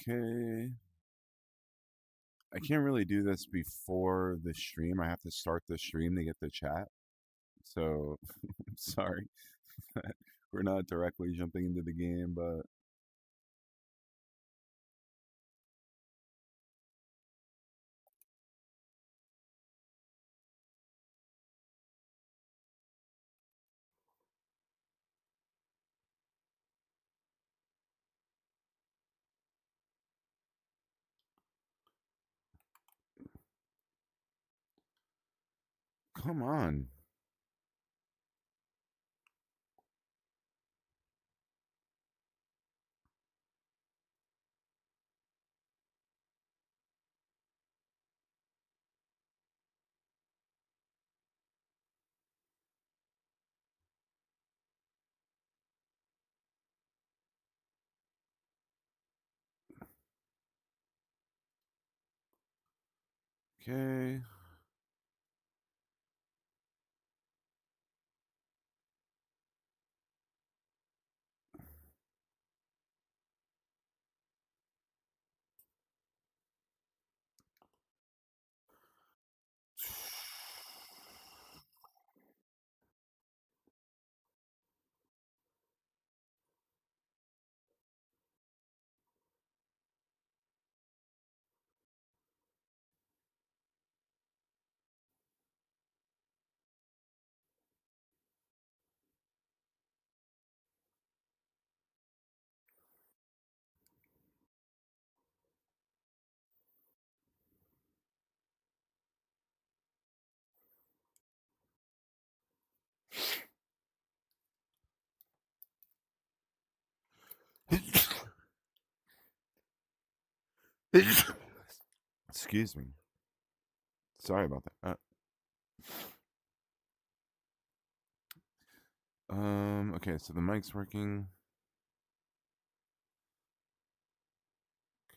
Okay. I can't really do this before the stream. I have to start the stream to get the chat. So, I'm sorry that we're not directly jumping into the game, but come on. Okay. Excuse me. Sorry about that. Okay, so the mic's working.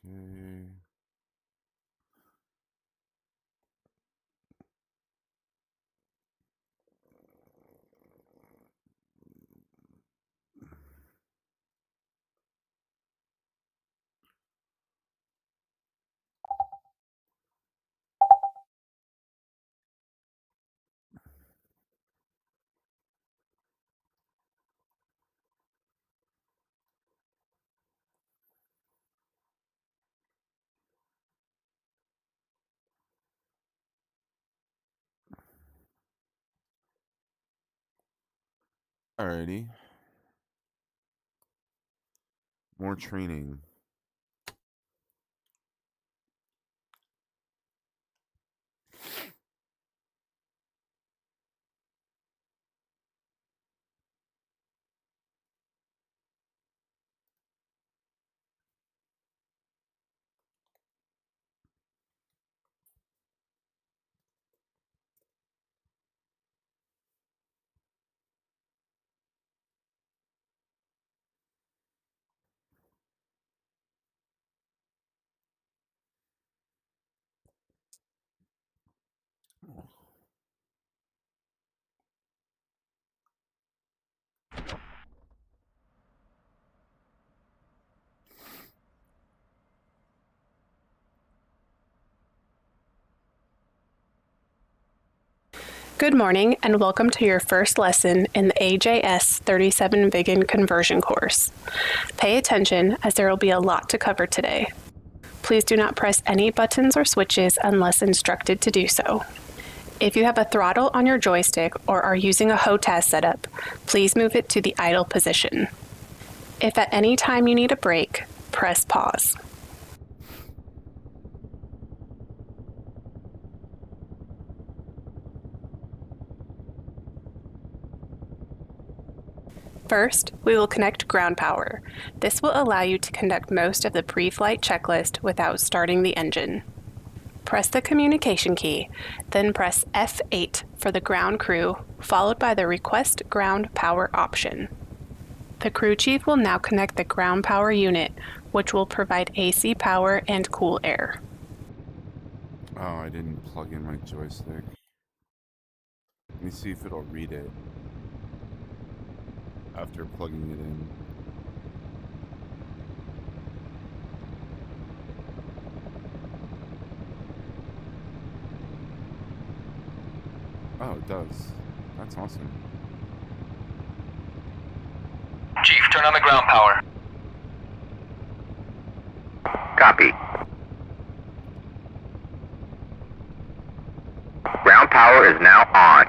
Okay. Alrighty. More training. Good morning and welcome to your first lesson in the AJS 37 Viggen conversion course. Pay attention as there will be a lot to cover today. Please do not press any buttons or switches unless instructed to do so. If you have a throttle on your joystick or are using a HOTAS setup, please move it to the idle position. If at any time you need a break, press pause. First, we will connect ground power. This will allow you to conduct most of the pre-flight checklist without starting the engine. Press the communication key, then press F8 for the ground crew, followed by the Request Ground Power option. The crew chief will now connect the ground power unit, which will provide AC power and cool air. Oh, I didn't plug in my joystick. Let me see if it'll read it after plugging it in. Oh, it does. That's awesome. Chief, turn on the ground power. Copy. Ground power is now on.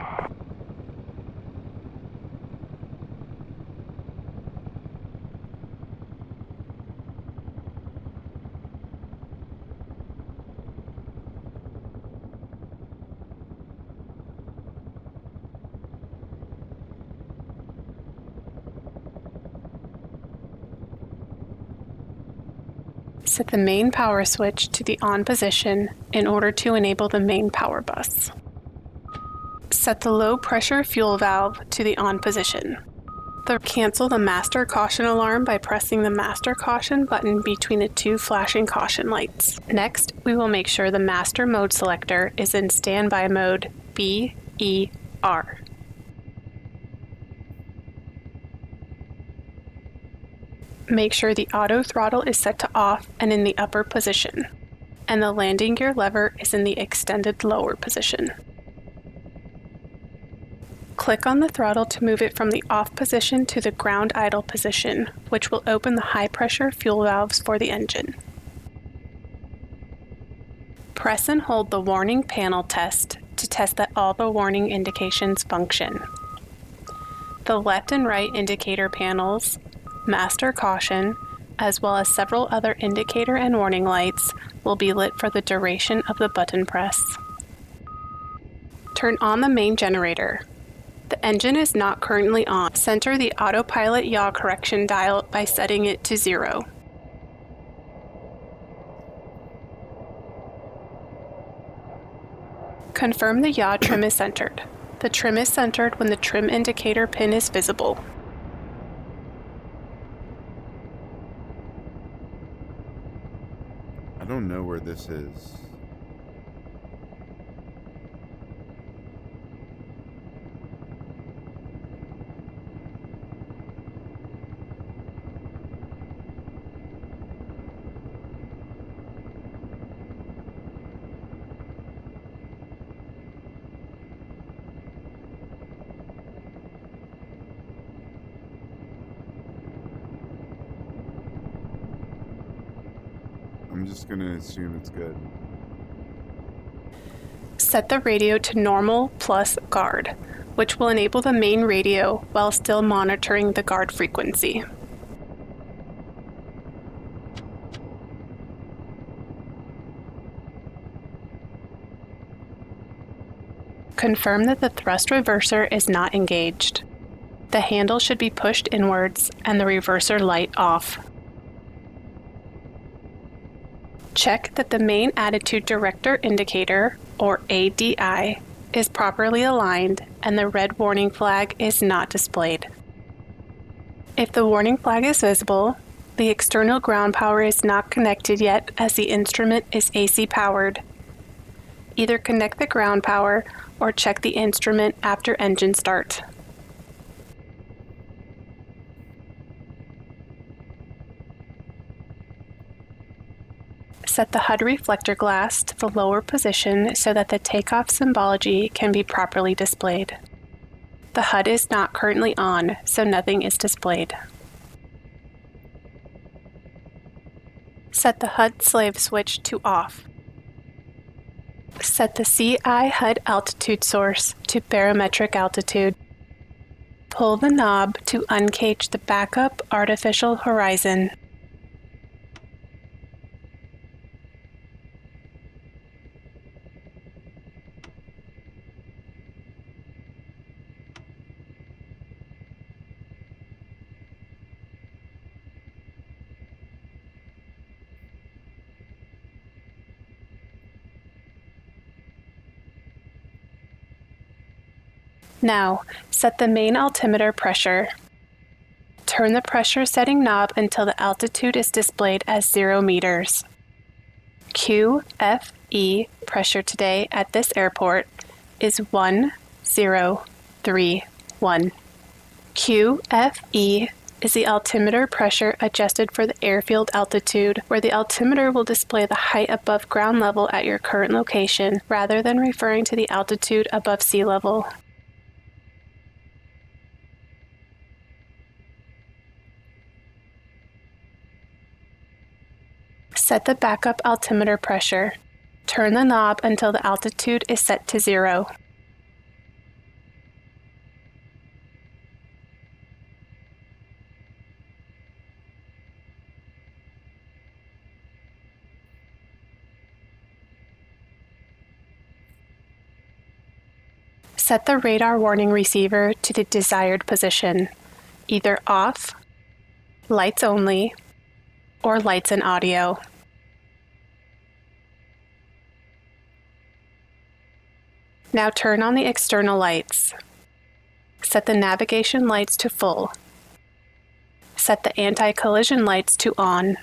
Set the main power switch to the on position in order to enable the main power bus. Set the low pressure fuel valve to the on position. Cancel the master caution alarm by pressing the master caution button between the two flashing caution lights. Next, we will make sure the master mode selector is in standby mode BER. Make sure the auto throttle is set to off and in the upper position, and the landing gear lever is in the extended lower position. Click on the throttle to move it from the off position to the ground idle position, which will open the high pressure fuel valves for the engine. Press and hold the warning panel test to test that all the warning indications function. The left and right indicator panels, master caution, as well as several other indicator and warning lights will be lit for the duration of the button press. Turn on the main generator. The engine is not currently on. Center the autopilot yaw correction dial by setting it to 0. Confirm the yaw trim is centered. The trim is centered when the trim indicator pin is visible. I don't know where this is. I'm just gonna assume it's good. Set the radio to normal plus guard, which will enable the main radio while still monitoring the guard frequency. Confirm that the thrust reverser is not engaged. The handle should be pushed inwards and the reverser light off. Check that the main attitude director indicator, or ADI, is properly aligned and the red warning flag is not displayed. If the warning flag is visible, the external ground power is not connected yet as the instrument is AC powered. Either connect the ground power or check the instrument after engine start. Set the HUD reflector glass to the lower position so that the takeoff symbology can be properly displayed. The HUD is not currently on, so nothing is displayed. Set the HUD slave switch to off. Set the CI HUD altitude source to barometric altitude. Pull the knob to uncage the backup artificial horizon. Now, set the main altimeter pressure. Turn the pressure setting knob until the altitude is displayed as 0 meters. QFE pressure today at this airport is 1031. QFE is the altimeter pressure adjusted for the airfield altitude, where the altimeter will display the height above ground level at your current location, rather than referring to the altitude above sea level. Set the backup altimeter pressure. Turn the knob until the altitude is set to 0. Set the radar warning receiver to the desired position, either off, lights only, or lights and audio. Now turn on the external lights. Set the navigation lights to full. Set the anti-collision lights to on.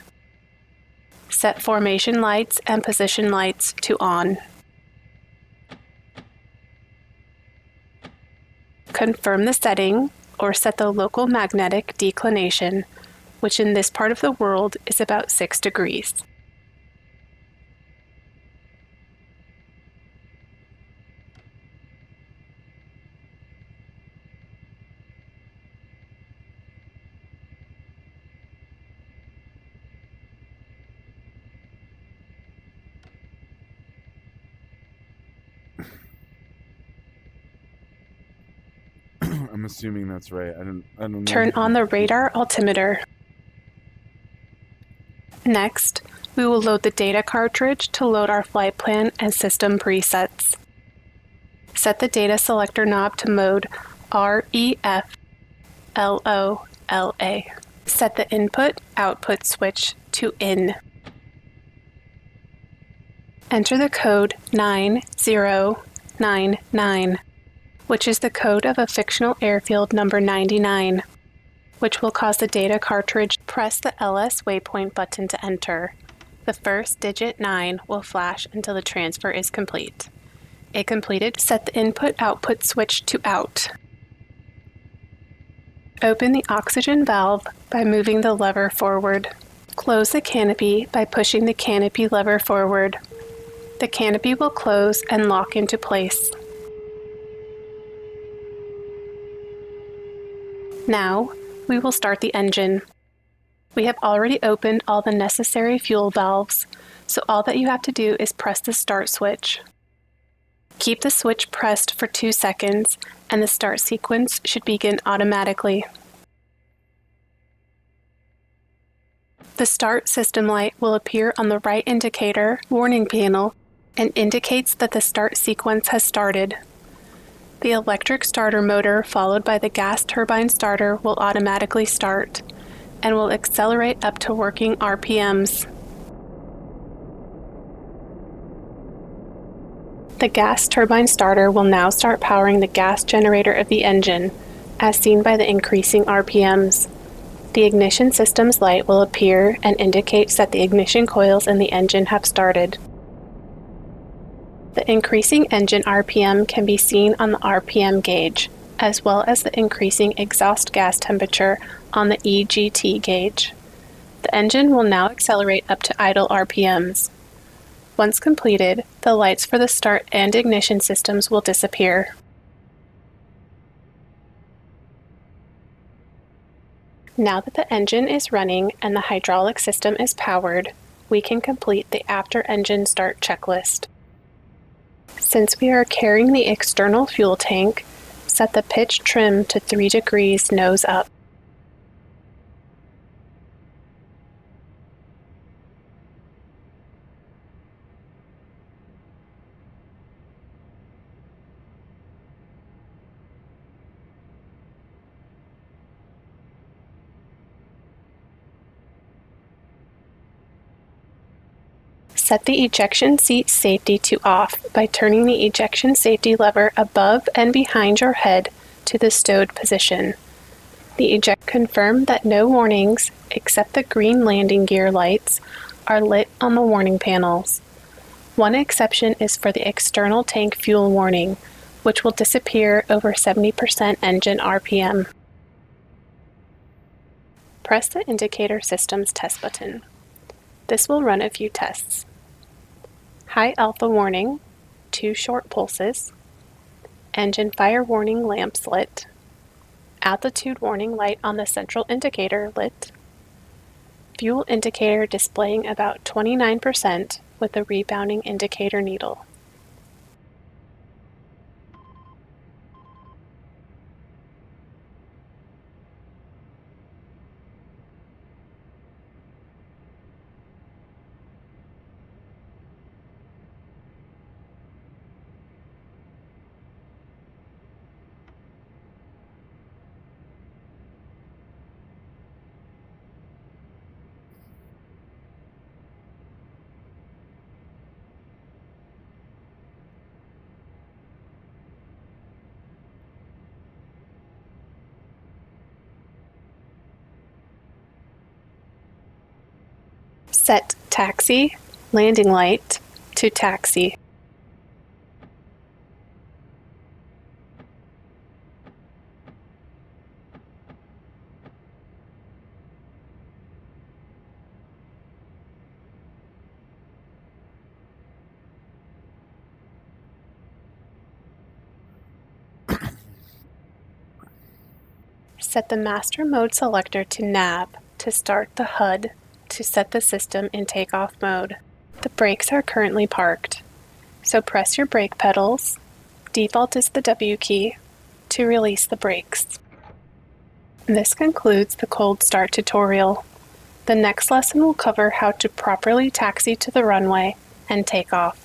Set formation lights and position lights to on. Confirm the setting or set the local magnetic declination, which in this part of the world is about 6 degrees. I'm assuming that's right. I don't know. Turn on the radar altimeter. Next, we will load the data cartridge to load our flight plan and system presets. Set the data selector knob to mode REF LOLA. Set the input-output switch to in. Enter the code 9099, which is the code of a fictional airfield number 99, which will cause the data cartridge to press the LS waypoint button to enter. The first digit 9 will flash until the transfer is complete. If completed, set the input-output switch to out. Open the oxygen valve by moving the lever forward. Close the canopy by pushing the canopy lever forward. The canopy will close and lock into place. Now, we will start the engine. We have already opened all the necessary fuel valves, so all that you have to do is press the start switch. Keep the switch pressed for 2 seconds, and the start sequence should begin automatically. The start system light will appear on the right indicator warning panel and indicates that the start sequence has started. The electric starter motor followed by the gas turbine starter will automatically start and will accelerate up to working RPMs. The gas turbine starter will now start powering the gas generator of the engine, as seen by the increasing RPMs. The ignition system's light will appear and indicates that the ignition coils in the engine have started. The increasing engine RPM can be seen on the RPM gauge, as well as the increasing exhaust gas temperature on the EGT gauge. The engine will now accelerate up to idle RPMs. Once completed, the lights for the start and ignition systems will disappear. Now that the engine is running and the hydraulic system is powered, we can complete the after-engine start checklist. Since we are carrying the external fuel tank, set the pitch trim to 3 degrees nose up. Set the ejection seat safety to off by turning the ejection safety lever above and behind your head to the stowed position. Confirm that no warnings, except the green landing gear lights, are lit on the warning panels. One exception is for the external tank fuel warning, which will disappear over 70% engine RPM. Press the indicator system's test button. This will run a few tests. High alpha warning, 2 short pulses, engine fire warning lamps lit, altitude warning light on the central indicator lit, fuel indicator displaying about 29% with a rebounding indicator needle. Set taxi, landing light to taxi. Set the master mode selector to nav to start the HUD to set the system in takeoff mode. The brakes are currently parked, so press your brake pedals, default is the W key, to release the brakes. This concludes the cold start tutorial. The next lesson will cover how to properly taxi to the runway and take off.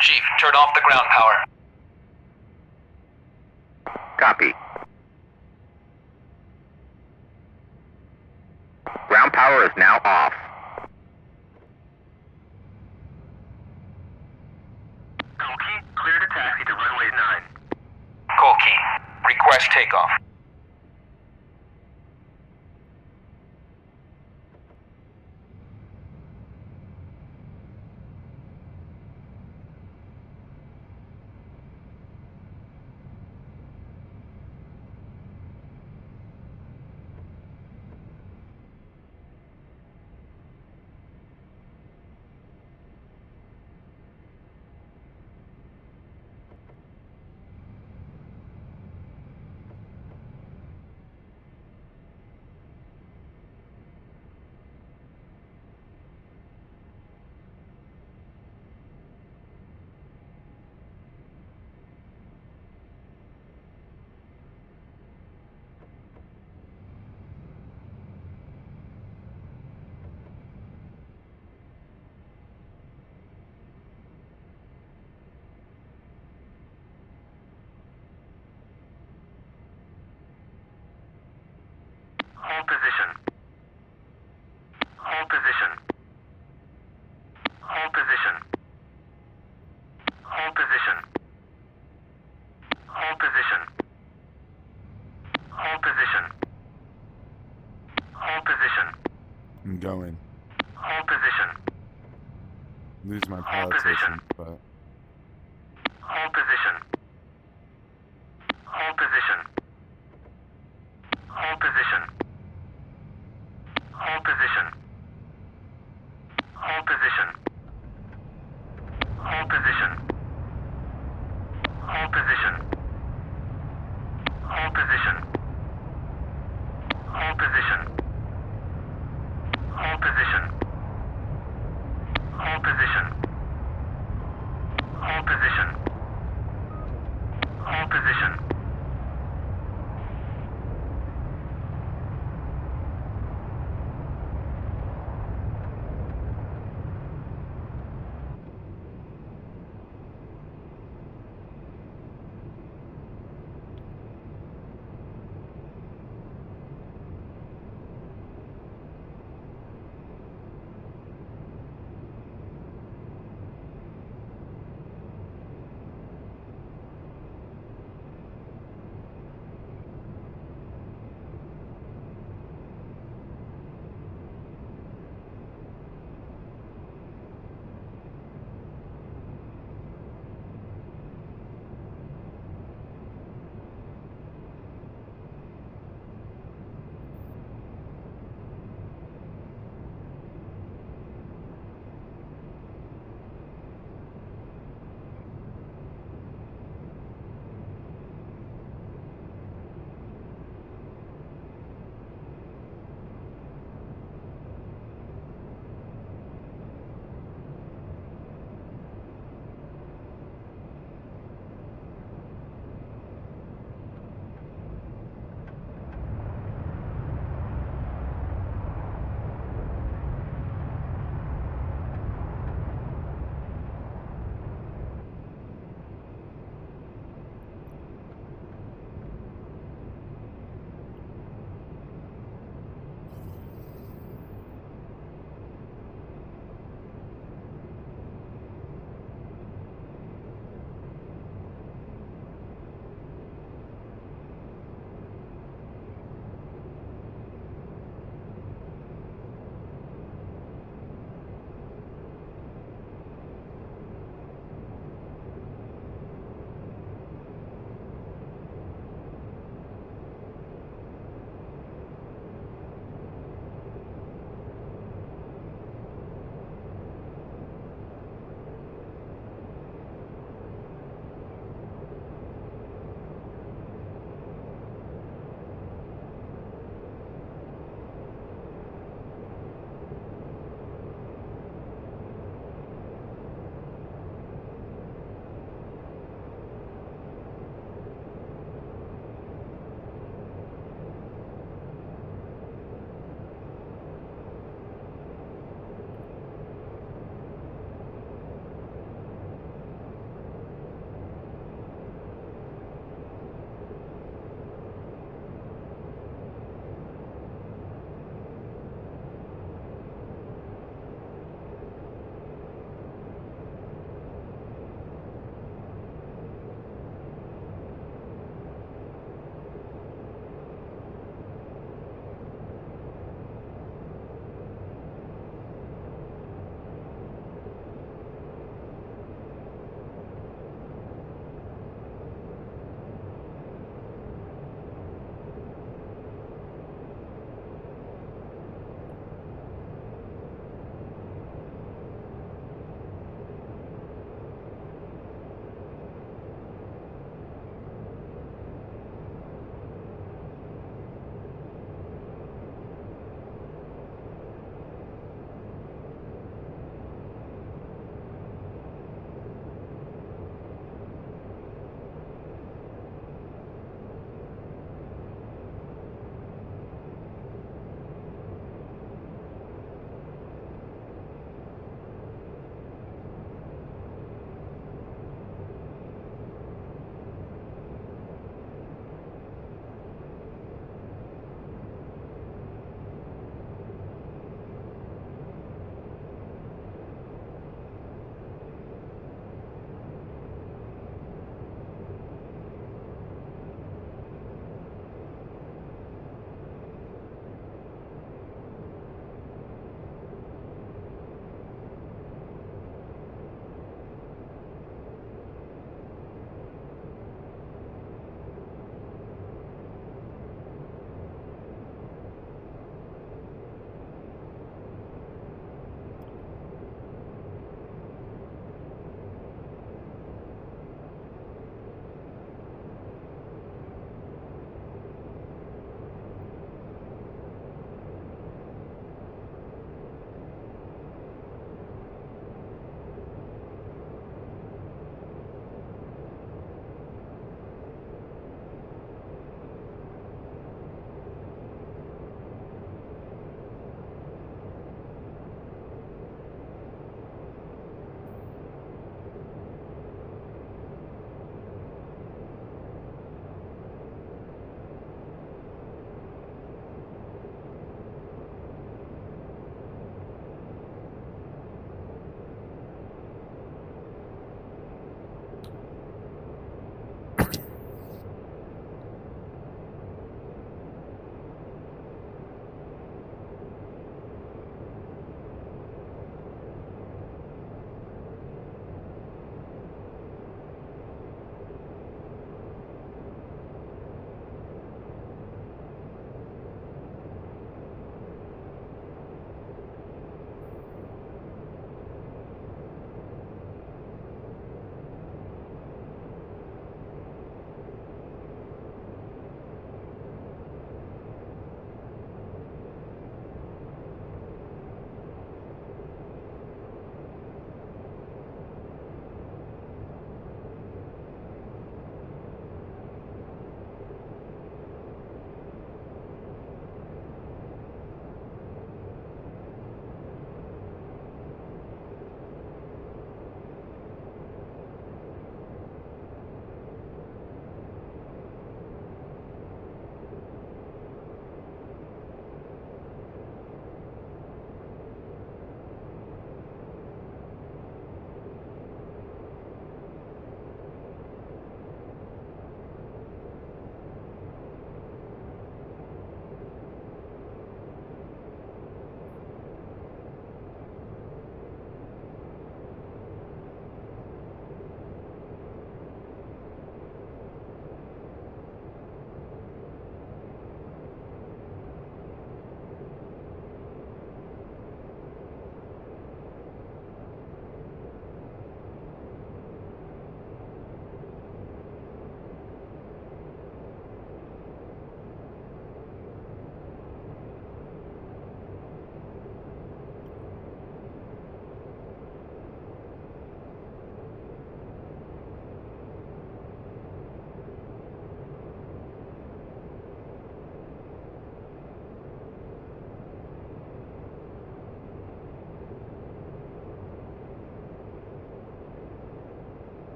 Chief, turn off the ground power. Copy. Ground power is now off. Kolkey, clear to taxi to runway 9. Kolkey, request takeoff. Hold position. Hold position. Hold position. Hold position. Hold position. Hold position. Hold position. I'm going. Hold position. Lose my Hold pilot's position. license, but Hold position. Hold position. Hold position. Hold position. Hold position. Hold position. Hold position. Hold position. Hold position. Hold position. Hold position. Hold position. Hold position.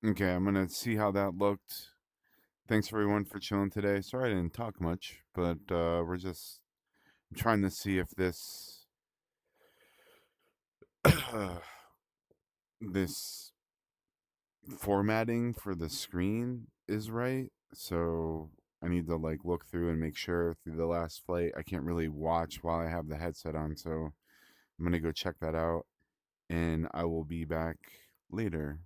Okay, I'm gonna see how that looked. Thanks everyone for chilling today. Sorry I didn't talk much, but we're just trying to see if this this formatting for the screen is right. So I need to like look through and make sure through the last flight. I can't really watch while I have the headset on, so I'm gonna go check that out and I will be back later.